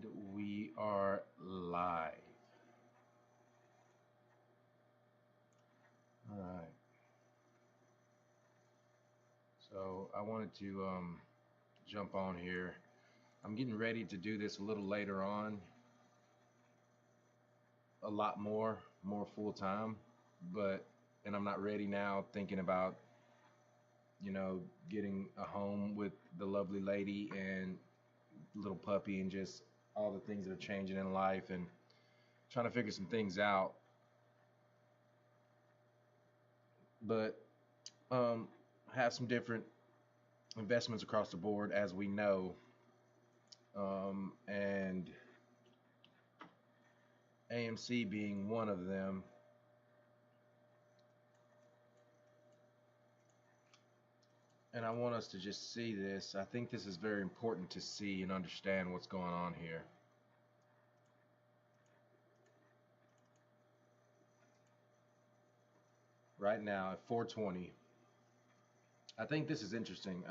And we are live. All right. So I wanted to jump on here. I'm getting ready to do this a little later on, a lot more full time, but and I'm not ready now thinking about, getting a home with the lovely lady and little puppy and just all the things that are changing in life and trying to figure some things out. But have some different investments across the board, as we know, and AMC being one of them. And I want us to just see this. I think this is very important to see and understand what's going on here. Right now at 420. I think this is interesting.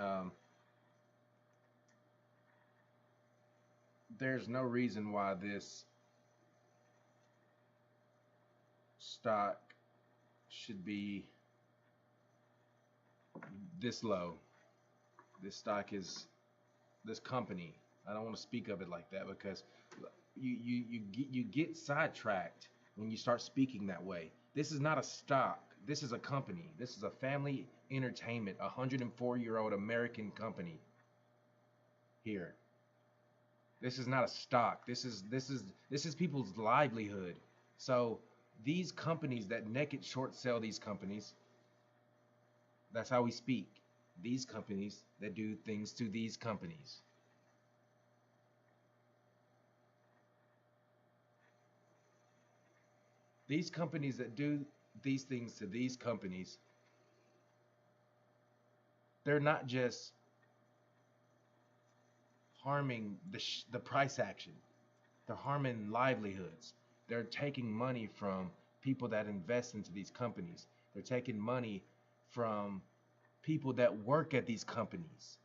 There's no reason why this stock should be this low. This stock is this company. I don't want to speak of it like that because you get sidetracked when you start speaking that way. This is not a stock. This is a company. This is a family entertainment, a 104-year-old American company here. This is not a stock. This is people's livelihood. So these companies that naked short sell these companies, that's how we speak. These companies that do things to these companies. These companies that do these things to these companies, they're not just harming the price action. They're harming livelihoods. They're taking money from people that invest into these companies. They're taking money from people that work at these companies.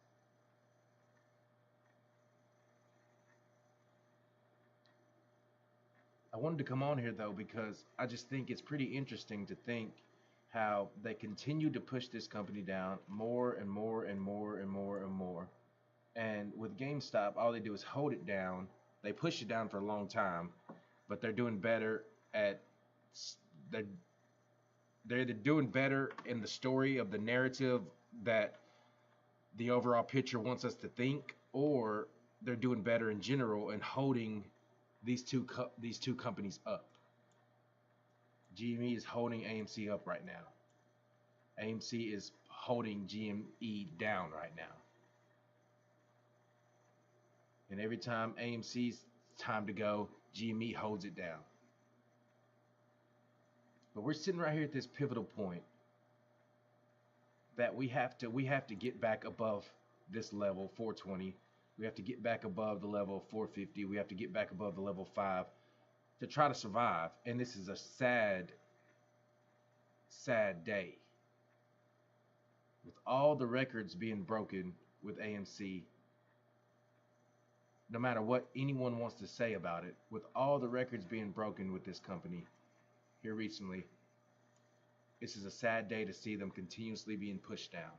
I wanted to come on here though because I just think it's pretty interesting to think how they continue to push this company down more and more and more and more and more. And with GameStop, all they do is hold it down. They push it down for a long time, but they're doing better at they're they're either doing better in the story of the narrative that the overall picture wants us to think, or they're doing better in general and holding these two companies up. GME is holding AMC up right now. AMC is holding GME down right now. And every time AMC's time to go, GME holds it down. But we're sitting right here at this pivotal point that we have to get back above this level 420. We have to get back above the level of 450. We have to get back above the level 5 to try to survive. And this is a sad, sad day. With all the records being broken with AMC, no matter what anyone wants to say about it, with all the records being broken with this company here recently, this is a sad day to see them continuously being pushed down.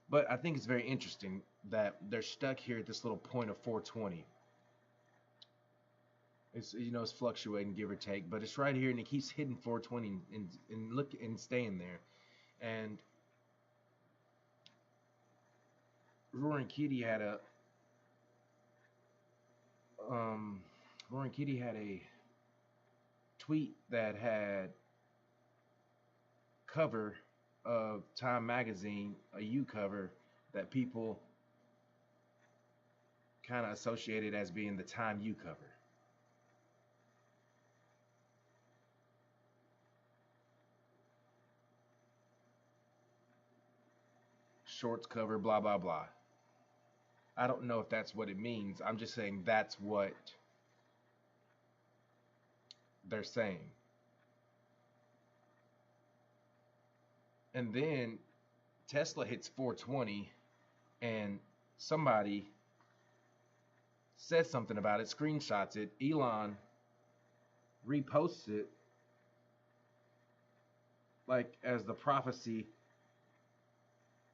But I think it's very interesting that they're stuck here at this little point of 420. It's fluctuating, give or take, but it's right here and it keeps hitting 420 and look and staying there. And Roaring Kitty had a um, Roaring Kitty had a tweet that had cover of Time magazine, a U cover that people kind of associated as being the Time U cover. Shorts cover, blah blah blah. I don't know if that's what it means. I'm just saying that's what they're saying. And then Tesla hits 420 and somebody says something about it, screenshots it. Elon reposts it like as the prophecy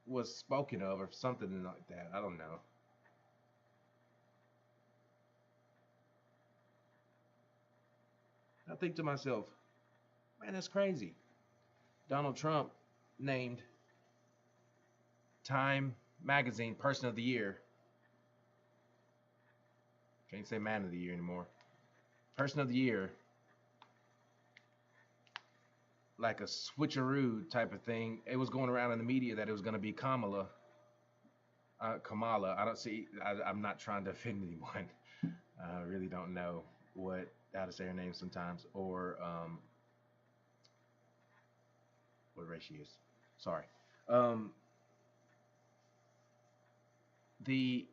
was spoken of or something like that. I don't know. I think to myself, man, that's crazy. Donald Trump named Time Magazine Person of the Year. Can't say Man of the Year anymore. Person of the Year, like a switcheroo type of thing. It was going around in the media that it was going to be Kamala. Kamala. I don't see. I'm not trying to offend anyone. I really don't know how to say her name sometimes, or what race she is. Sorry. Um, the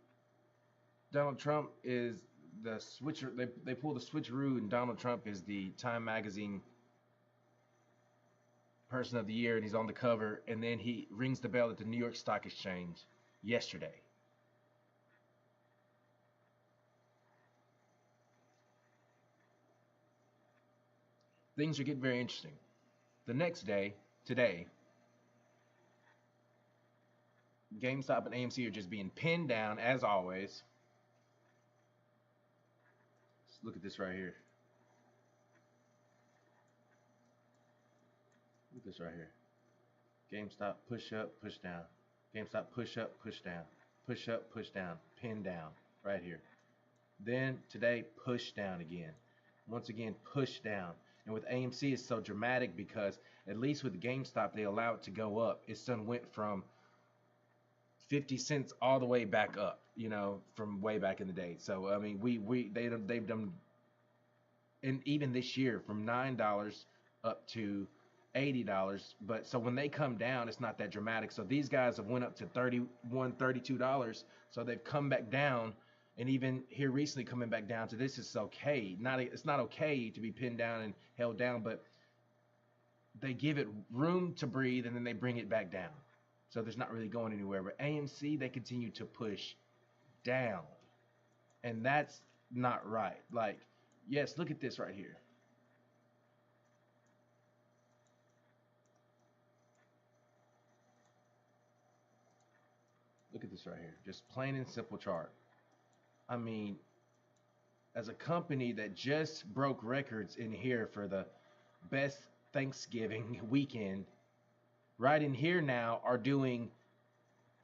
Donald Trump is the switcher. They pull the switcheroo, and Donald Trump is the Time Magazine Person of the Year, and he's on the cover. And then he rings the bell at the New York Stock Exchange yesterday. Things are getting very interesting. The next day, today, GameStop and AMC are just being pinned down as always. Let's look at this right here. Look at this right here. GameStop push up, push down. GameStop push up, push down. Push up, push down. Pin down. Right here. Then today, push down again. Once again, push down. And with AMC, it's so dramatic because at least with GameStop, they allow it to go up. Its son went from 50 cents all the way back up, from way back in the day. So I mean, they've done, and even this year from $9 up to $80. But so when they come down, it's not that dramatic. So these guys have went up to $32. So they've come back down, and even here recently coming back down to this is okay. It's not okay to be pinned down and held down, but they give it room to breathe and then they bring it back down. So there's not really going anywhere. But AMC, they continue to push down, and that's not right. Like, yes, look at this right here. Look at this right here. Just plain and simple chart. I mean, as a company that just broke records in here for the best Thanksgiving weekend, right in here now are doing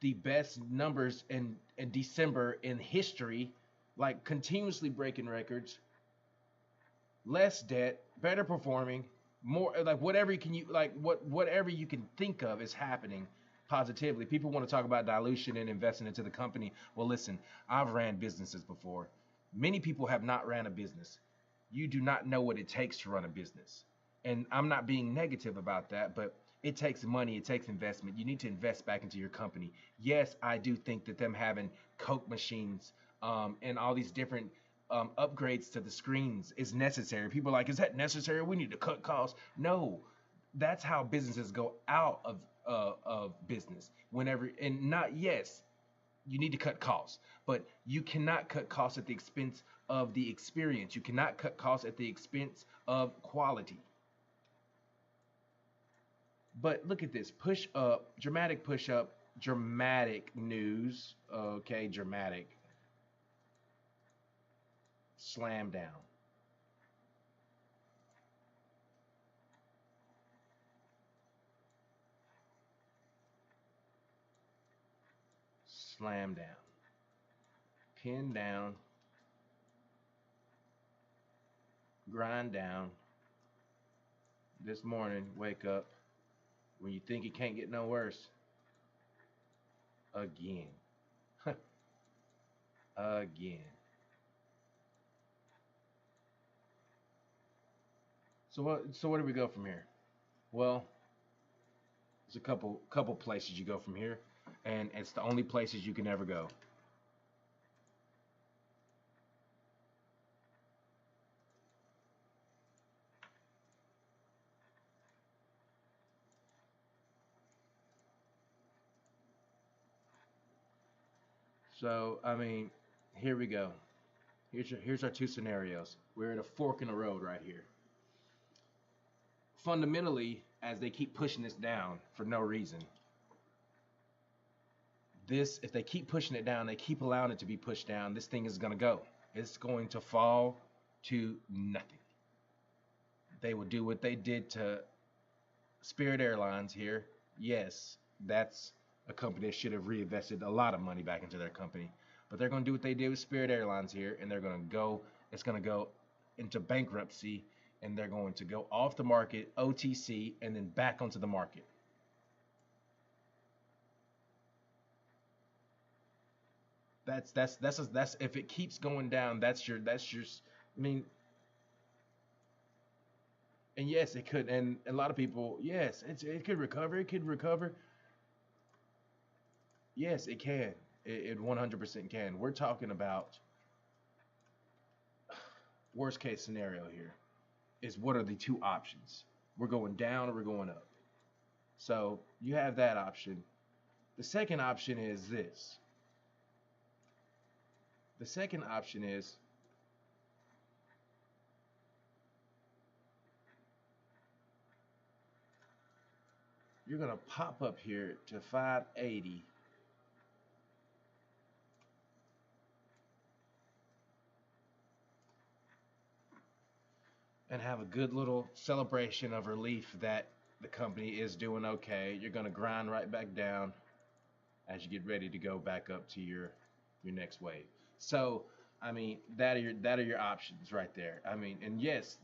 the best numbers in December in history, like continuously breaking records, less debt, better performing, more like whatever you can think of is happening positively. People want to talk about dilution and investing into the company. Well, listen, I've ran businesses before. Many people have not ran a business. You do not know what it takes to run a business. And I'm not being negative about that, but it takes money, it takes investment. You need to invest back into your company. Yes, I do think that them having Coke machines and all these different upgrades to the screens is necessary. People are like, is that necessary? We need to cut costs. No, that's how businesses go out of business. Whenever and not yes, you need to cut costs, but you cannot cut costs at the expense of the experience. You cannot cut costs at the expense of quality. But look at this push up, dramatic push up, dramatic news. Okay, dramatic slam down. Slam down. Pin down. Grind down. This morning, wake up. When you think it can't get no worse, again. Again. So where do we go from here? Well, there's a couple places you go from here, and it's the only places you can ever go. So I mean, here we go. Here's our two scenarios. We're at a fork in the road right here. Fundamentally, as they keep pushing this down for no reason, this if they keep pushing it down, they keep allowing it to be pushed down, this thing is gonna go. It's going to fall to nothing. They will do what they did to Spirit Airlines here. Yes, that's a company that should have reinvested a lot of money back into their company. But they're going to do what they did with Spirit Airlines here, and they're going to go, it's going to go into bankruptcy, and they're going to go off the market, OTC, and then back onto the market. That's if it keeps going down, that's your I mean, and yes, it could, and a lot of people, yes, it could recover, it could recover. Yes, it can. It 100% can. We're talking about worst case scenario here is what are the two options? We're going down or we're going up. So you have that option. The second option is this. The second option is you're going to pop up here to 580 and have a good little celebration of relief that the company is doing okay. You're going to grind right back down as you get ready to go back up to your next wave. So, I mean, that are your options right there. I mean, and yes,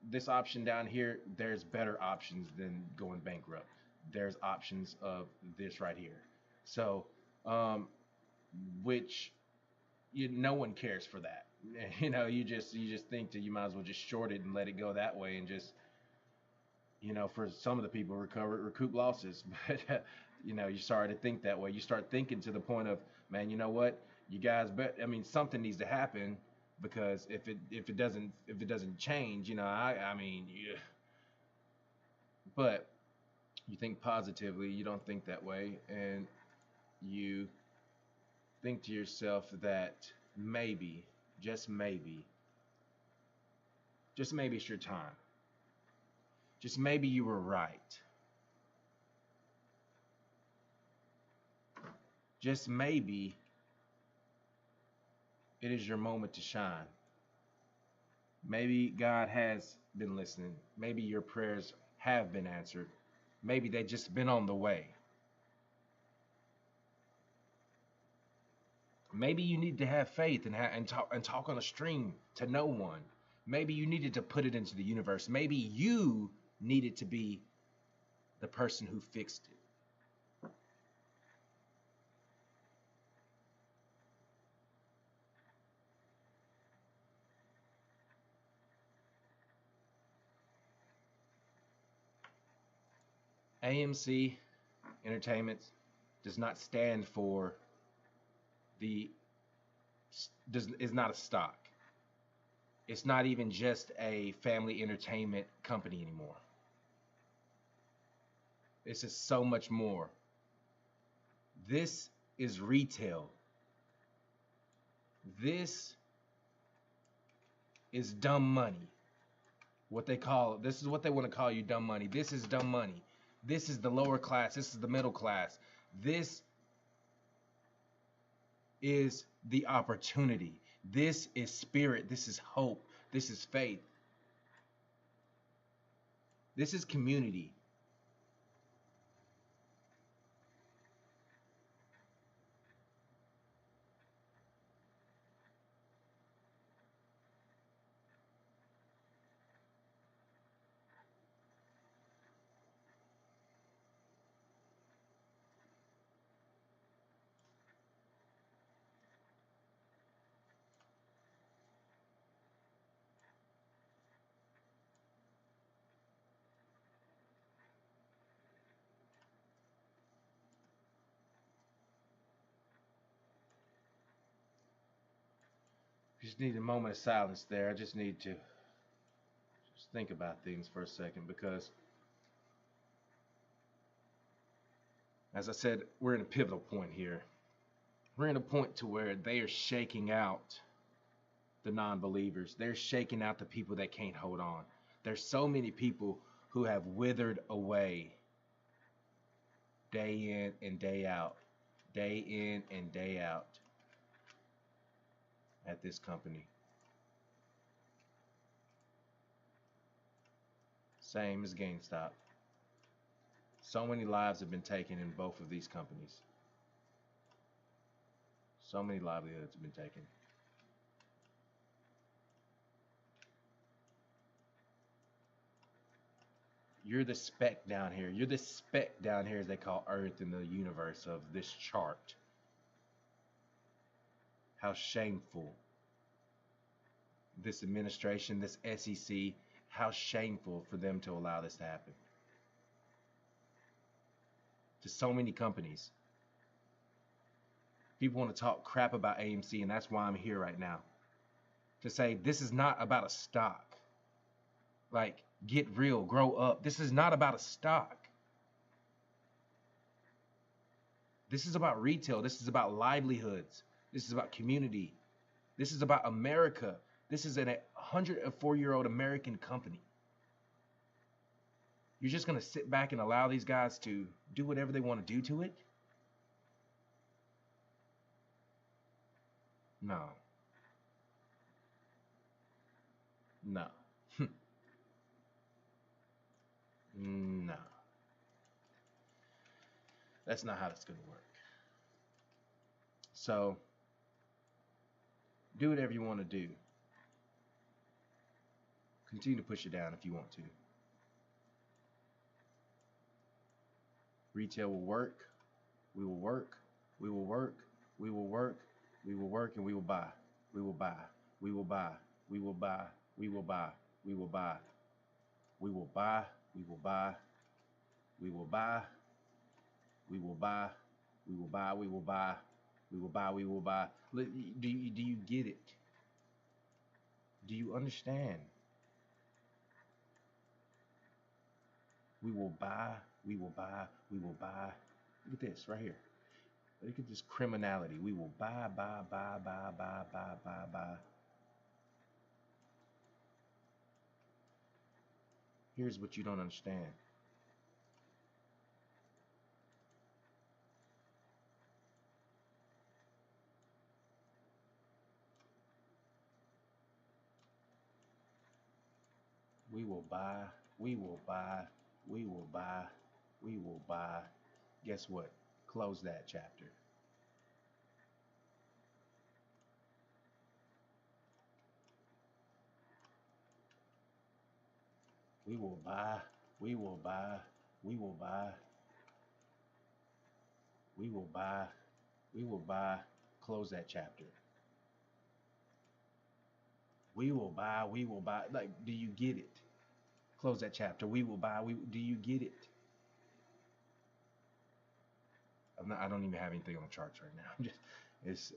this option down here, there's better options than going bankrupt. There's options of this right here. So, um, which no one cares for that. You just think that you might as well just short it and let it go that way and just for some of the people recoup losses. But you're sorry to think that way. You start thinking to the point of, man, you know what, you guys, but I mean, something needs to happen because if it doesn't change, I mean, but you think positively, you don't think that way, and you think to yourself that maybe, just maybe, just maybe it's your time. Just maybe you were right. Just maybe it is your moment to shine. Maybe God has been listening. Maybe your prayers have been answered. Maybe they just been on the way. Maybe you need to have faith and talk on a stream to no one. Maybe you needed to put it into the universe. Maybe you needed to be the person who fixed it. AMC Entertainment does not stand for the is not a stock. It's not even just a family entertainment company anymore. This is so much more. This is retail. This is dumb money. What they call it. This is what they want to call you, dumb money. This is dumb money. This is the lower class. This is the middle class. This is the opportunity. This is spirit. This is hope. This is faith. This is community. Just need a moment of silence there. I just need to just think about things for a second because, as I said, we're in a pivotal point here. We're in a point to where they are shaking out the non-believers. They're shaking out the people that can't hold on. There's so many people who have withered away day in and day out, day in and day out at this company. Same as GameStop. So many lives have been taken in both of these companies. So many livelihoods have been taken. You're the speck down here. You're the speck down here, as they call Earth in the universe of this chart. How shameful. This administration, this SEC, how shameful for them to allow this to happen. To so many companies. People want to talk crap about AMC, and that's why I'm here right now. To say this is not about a stock. Like, get real, grow up. This is not about a stock. This is about retail. This is about livelihoods. This is about community. This is about America. This is a 104-year-old American company. You're just going to sit back and allow these guys to do whatever they want to do to it? No. No. No. That's not how it's going to work. So, do whatever you want to do. Continue to push it down if you want to. Retail will work. We will work. We will work. We will work. We will work, and we will buy. We will buy. We will buy. We will buy. We will buy. We will buy. We will buy. We will buy. We will buy. We will buy. We will buy. We will buy. We will buy. We will buy. Do you get it? Do you understand? We will buy. We will buy. We will buy. Look at this right here. Look at this criminality. We will buy, buy, buy, buy, buy, buy, buy, buy. Here's what you don't understand. We will buy, we will buy, we will buy, we will buy. Guess what? Close that chapter. We will buy, we will buy, we will buy, we will buy, we will buy. Close that chapter. We will buy, we will buy. Like, do you get it? Close that chapter. We will buy. Do you get it? I don't even have anything on the charts right now. It's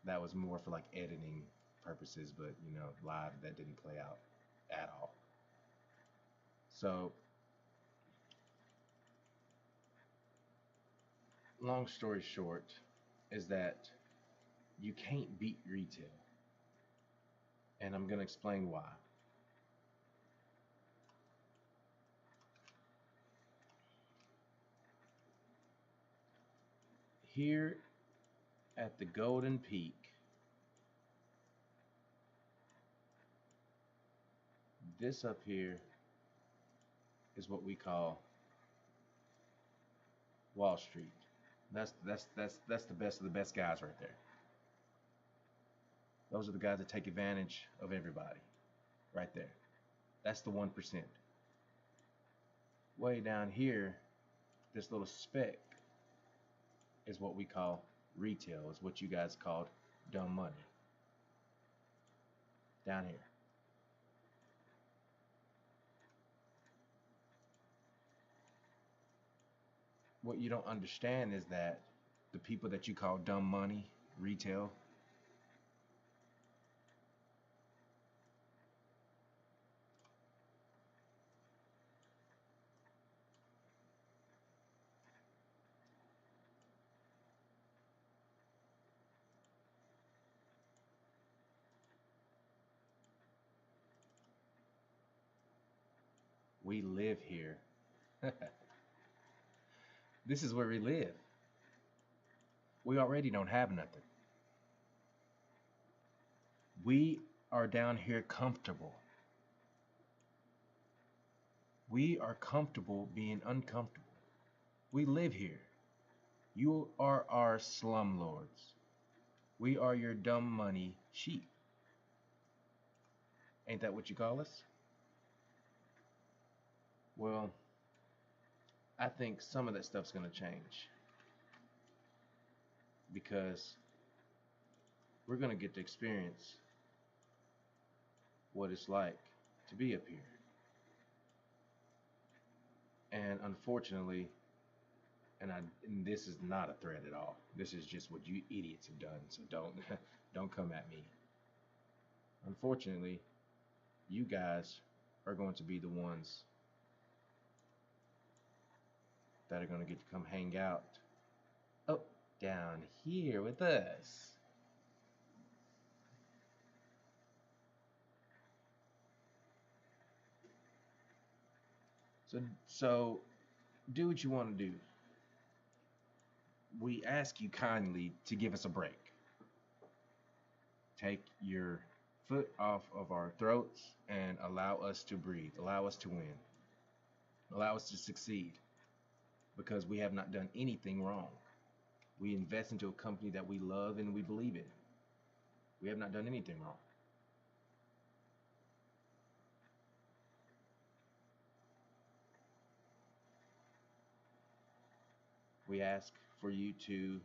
that was more for like editing purposes, but live that didn't play out at all. So, long story short, is that you can't beat retail, and I'm gonna explain why. Here at the Golden Peak, this up here is what we call Wall Street. That's the best of the best guys right there. Those are the guys that take advantage of everybody, right there. That's the 1%. Way down here, this little speck is what we call retail, is what you guys called dumb money. Down here. What you don't understand is that the people that you call dumb money, retail, We live here. This is where we live. We already don't have nothing. We are down here comfortable. We are comfortable being uncomfortable. We live here. You are our slumlords. We are your dumb money sheep. Ain't that what you call us? Well, I think some of that stuff's going to change because we're going to get to experience what it's like to be up here. And unfortunately, and this is not a threat at all. This is just what you idiots have done. So don't don't come at me. Unfortunately, you guys are going to be the ones that are going to get to come hang out up down here with us. So do what you want to do. We ask you kindly to give us a break. Take your foot off of our throats and allow us to breathe. Allow us to win. Allow us to succeed because we have not done anything wrong. We invest into a company that we love and we believe in. We have not done anything wrong. We ask for you to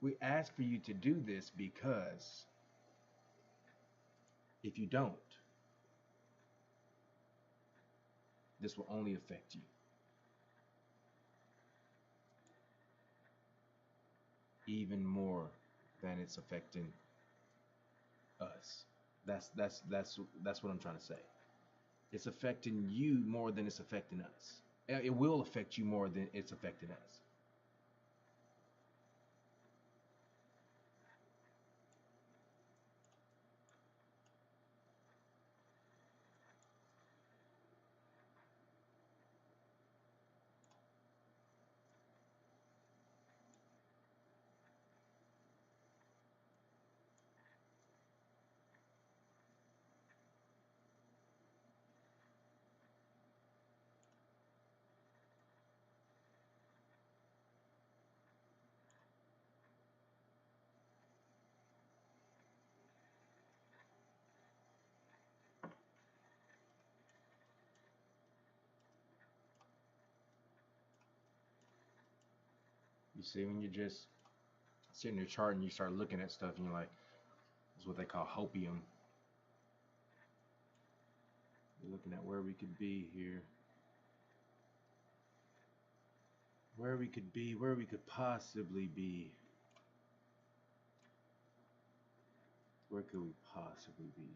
we ask for you to do this because if you don't, this will only affect you even more than it's affecting us. That's what I'm trying to say. It's affecting you more than it's affecting us. It will affect you more than it's affecting us. You see, when you just sit in your chart and you start looking at stuff and you're like, it's what they call hopium. You're looking at where we could be here, where we could be, where we could possibly be. Where could we possibly be?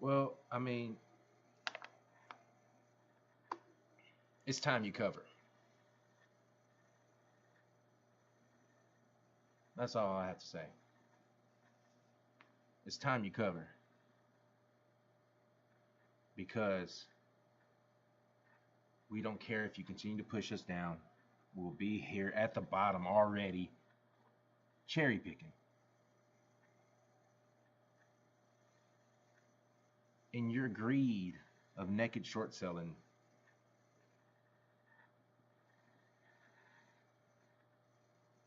Well, I mean, it's time you cover. That's all I have to say. It's time you cover because we don't care if you continue to push us down. We'll be here at the bottom already, cherry picking. In your greed of naked short selling,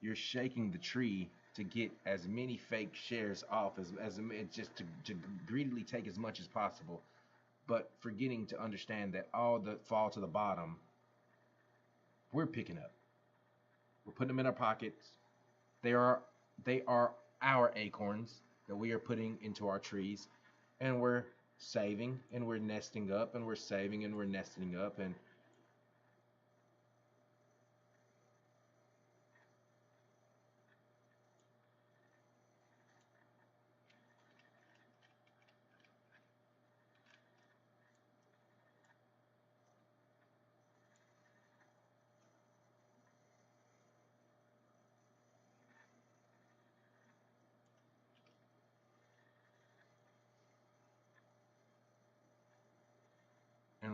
you're shaking the tree to get as many fake shares off as just to greedily take as much as possible, but forgetting to understand that all that fall to the bottom, we're picking up. We're putting them in our pockets. They are they are our acorns that we are putting into our trees, and we're saving and we're nesting up and we're saving and we're nesting up, and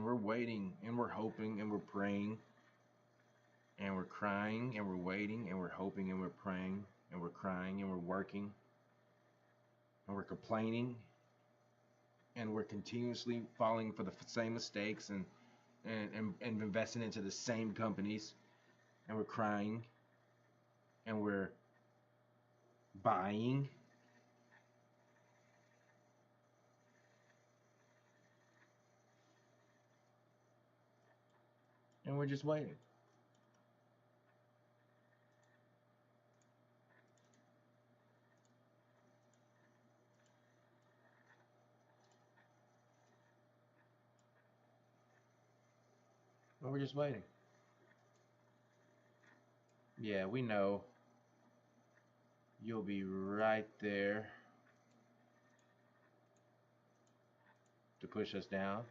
we're waiting and we're hoping and we're praying and we're crying and we're waiting and we're hoping and we're praying and we're crying and we're working and we're complaining and we're continuously falling for the same mistakes and investing into the same companies, and we're crying and we're buying and we're just waiting. And we're just waiting. Yeah, we know you'll be right there to push us down.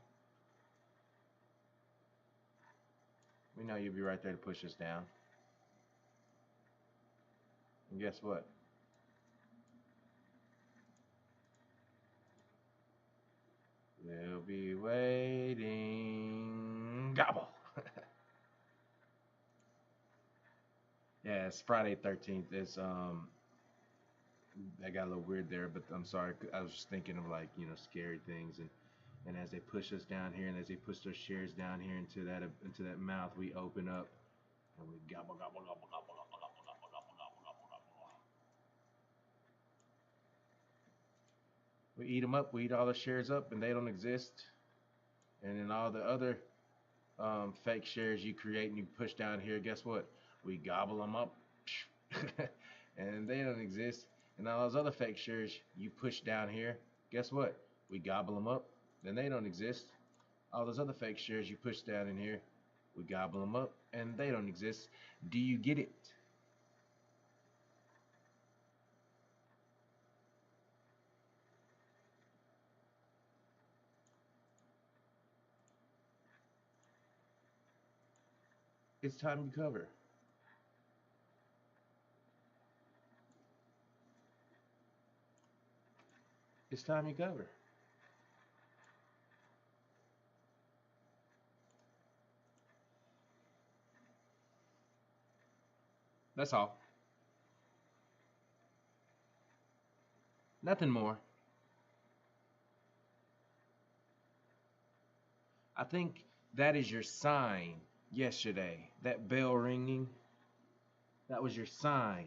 We know you'll be right there to push us down. And guess what? We'll be waiting. Gobble. Yeah, it's Friday 13th. It's I got a little weird there, but I'm sorry. I was just thinking of, like, scary things, and as they push us down here, and as they push their shares down here into that mouth, we open up and we gobble gobble gobble gobble gobble gobble gobble gobble gobble gobble gobble. We eat them up. We eat all the shares up, and they don't exist. And then all the other fake shares you create and you push down here, guess what? We gobble them up, and they don't exist. And all those other fake shares you push down here, guess what? We gobble them up, then they don't exist. All those other fake shares you push down in here, we gobble them up, and they don't exist. Do you get it? It's time to cover. It's time you cover. That's all. Nothing more. I think that is your sign yesterday. That bell ringing, that was your sign.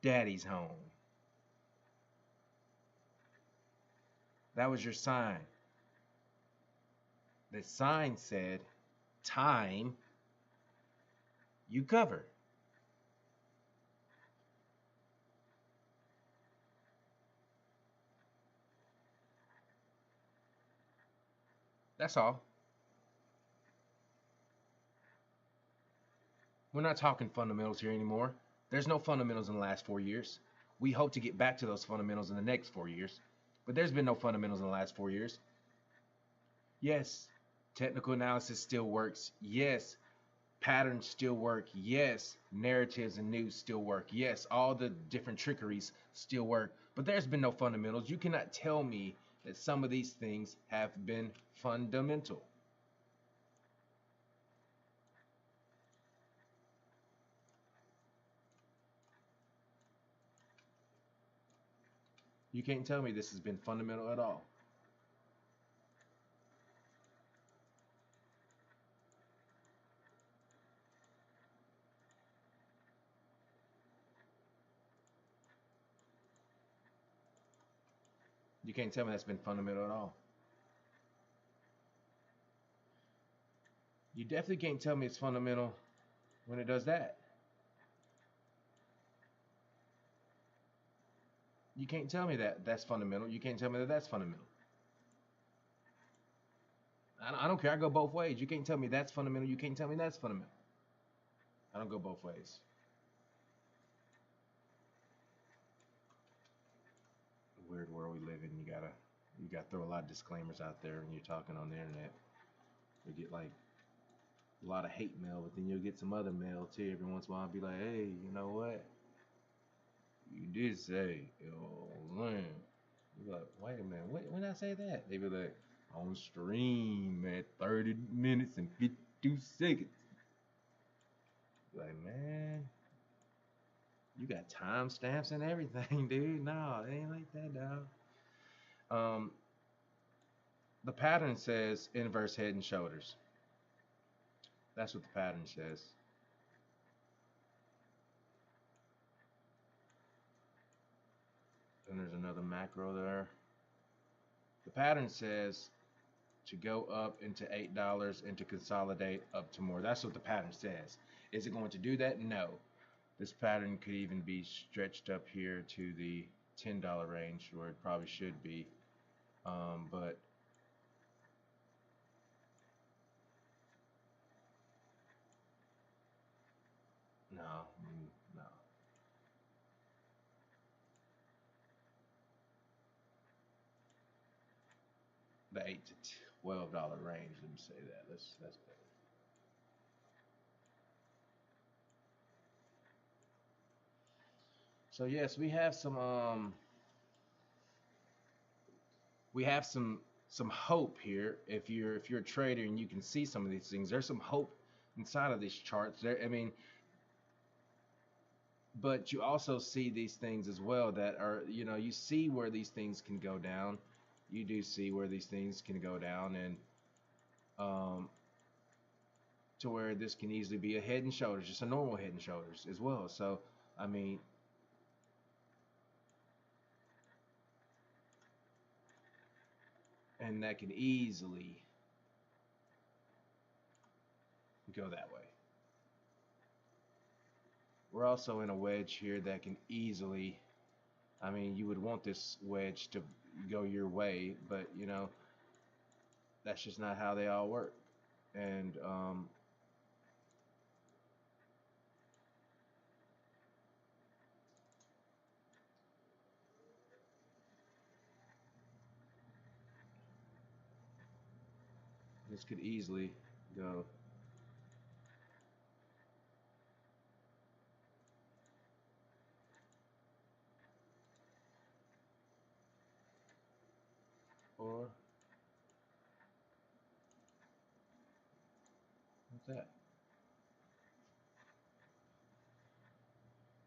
Daddy's home. That was your sign. The sign said, time you cover. That's all. We're not talking fundamentals here anymore. There's no fundamentals in the last 4 years. We hope to get back to those fundamentals in the next 4 years. But there's been no fundamentals in the last 4 years. Yes, technical analysis still works. Yes, patterns still work. Yes, narratives and news still work. Yes, all the different trickeries still work. But there's been no fundamentals. You cannot tell me that some of these things have been fundamental. You can't tell me this has been fundamental at all. You can't tell me that's been fundamental at all. You definitely can't tell me it's fundamental when it does that. You can't tell me that that's fundamental. You can't tell me that that's fundamental. I don't care. I go both ways. You can't tell me that's fundamental. You can't tell me that's fundamental. I don't go both ways. Weird world we live in. You gotta throw a lot of disclaimers out there when you're talking on the internet. You get like a lot of hate mail, but then you'll get some other mail too every once in a while. Be like, hey, you know what? You did say, oh man. You be like, wait a minute, when did I say that? They be like, on stream at 30 minutes and 52 seconds. Like, man, you got timestamps and everything, dude. No, it ain't like that, dog. Um, the pattern says inverse head and shoulders. That's what the pattern says. Then there's another macro there. The pattern says to go up into $8 and to consolidate up to more. That's what the pattern says. Is it going to do that? No. This pattern could even be stretched up here to the $10 range where it probably should be. But no, no. The 8 to $12 range. Let me say that. That's better. So yes, we have some hope here. If you're a trader and you can see some of these things, there's some hope inside of these charts. There, I mean, but you also see these things as well that are, you see where these things can go down. You do see where these things can go down, and um, to where this can easily be a head and shoulders, just a normal head and shoulders as well. So, I mean, and that can easily go that way. We're also in a wedge here that can easily, I mean, you would want this wedge to go your way, but that's just not how they all work. And this could easily go. Or what's that?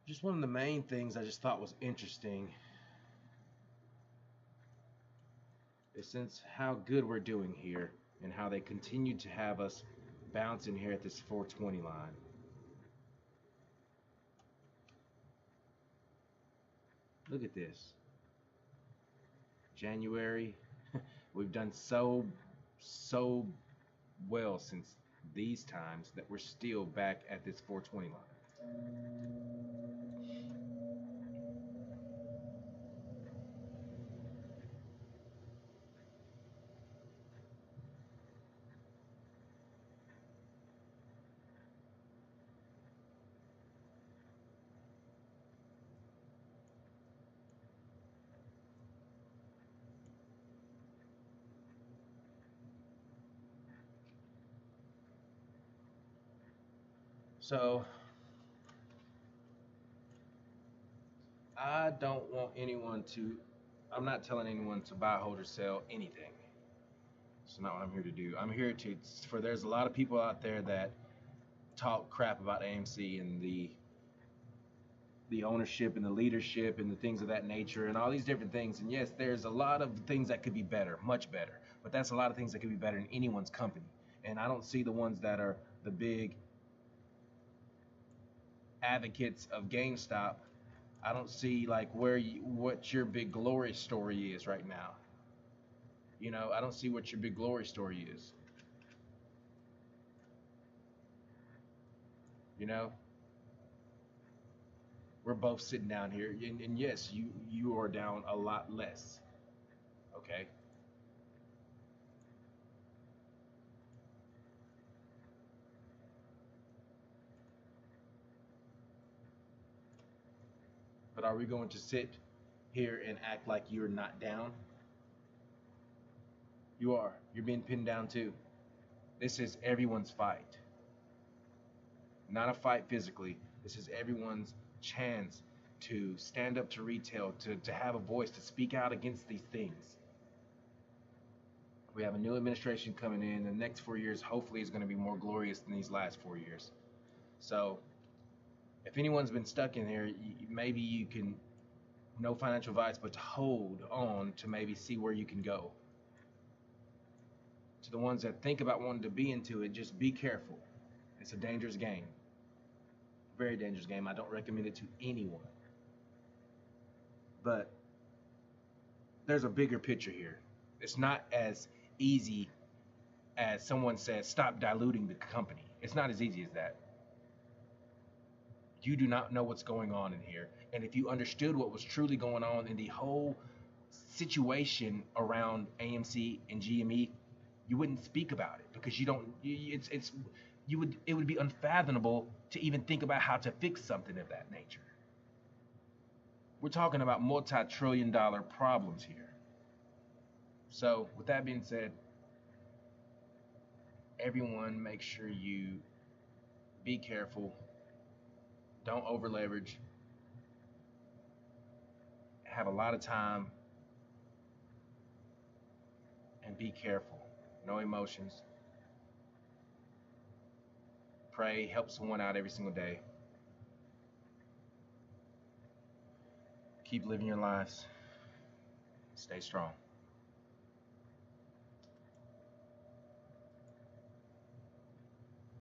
Just one of the main things I just thought was interesting is since how good we're doing here and how they continue to have us bouncing here at this 420 line. Look at this. January, we've done so well since these times that we're still back at this 420 line. So I don't want anyone to. I'm not telling anyone to buy, hold, or sell anything. It's not what I'm here to do. I'm here to. For there's a lot of people out there that talk crap about AMC and the ownership and the leadership and the things of that nature and all these different things. And yes, there's a lot of things that could be better, much better. But that's a lot of things that could be better in anyone's company. And I don't see the ones that are the big advocates of GameStop. I don't see like what your big glory story is right now. I don't see what your big glory story is. You know, We're both sitting down here, and yes, you are down a lot less. Okay, but are we going to sit here and act like you're not down? You are. You're being pinned down too. This is everyone's fight, not a fight physically. This is everyone's chance to stand up to retail, to have a voice, to speak out against these things. We have a new administration coming in. The next 4 years, hopefully, is going to be more glorious than these last 4 years. So, if anyone's been stuck in here, maybe you can, no financial advice, but to hold on to maybe see where you can go. To the ones that think about wanting to be into it, just be careful. It's a dangerous game, very dangerous game. I don't recommend it to anyone. But there's a bigger picture here. It's not as easy as someone says, stop diluting the company. It's not as easy as that. You do not know what's going on in here. And if you understood what was truly going on in the whole situation around AMC and GME, you wouldn't speak about it because you don't. It's you would it would be unfathomable to even think about how to fix something of that nature. We're talking about multi-trillion-dollar problems here. So, with that being said, everyone make sure you be careful. Don't over leverage. Have a lot of time and be careful. No emotions. Pray, help someone out every single day. Keep living your lives. Stay strong.